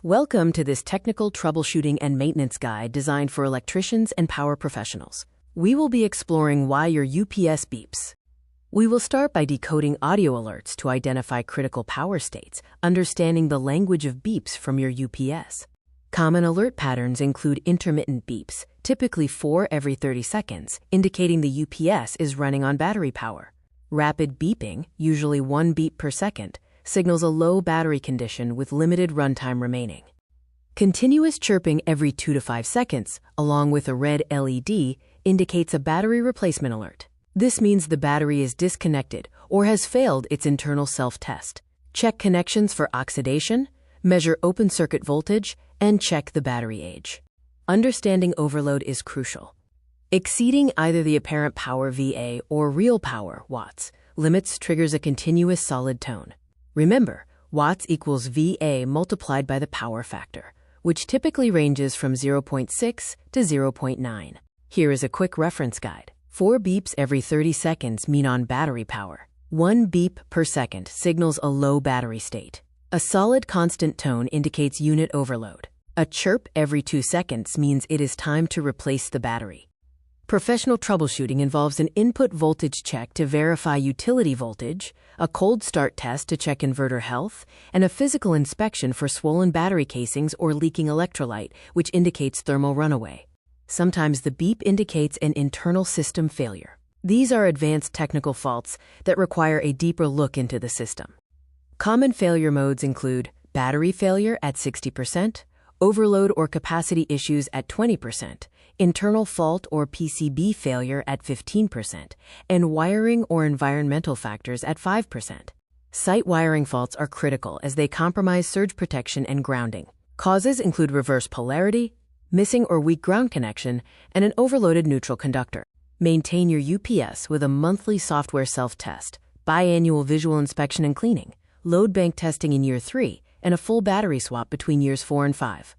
Welcome to this technical troubleshooting and maintenance guide designed for electricians and power professionals. We will be exploring why your UPS beeps. We will start by decoding audio alerts to identify critical power states, understanding the language of beeps from your UPS. Common alert patterns include intermittent beeps, typically 4 every 30 seconds, indicating the UPS is running on battery power. Rapid beeping, usually 1 beep per second, signals a low battery condition with limited runtime remaining. Continuous chirping every 2 to 5 seconds, along with a red LED, indicates a battery replacement alert. This means the battery is disconnected or has failed its internal self-test. Check connections for oxidation, measure open circuit voltage, and check the battery age. Understanding overload is crucial. Exceeding either the apparent power VA or real power watts limits triggers a continuous solid tone. Remember, watts equals VA multiplied by the power factor, which typically ranges from 0.6 to 0.9. Here is a quick reference guide. 4 beeps every 30 seconds mean on battery power. 1 beep per second signals a low battery state. A solid constant tone indicates unit overload. A chirp every 2 seconds means it is time to replace the battery. Professional troubleshooting involves an input voltage check to verify utility voltage, a cold start test to check inverter health, and a physical inspection for swollen battery casings or leaking electrolyte, which indicates thermal runaway. Sometimes the beep indicates an internal system failure. These are advanced technical faults that require a deeper look into the system. Common failure modes include battery failure at 60%, overload or capacity issues at 20%, internal fault or PCB failure at 15%, and wiring or environmental factors at 5%. Site wiring faults are critical as they compromise surge protection and grounding. Causes include reverse polarity, missing or weak ground connection, and an overloaded neutral conductor. Maintain your UPS with a monthly software self-test, biannual visual inspection and cleaning, load bank testing in year 3, and a full battery swap between years 4 and 5.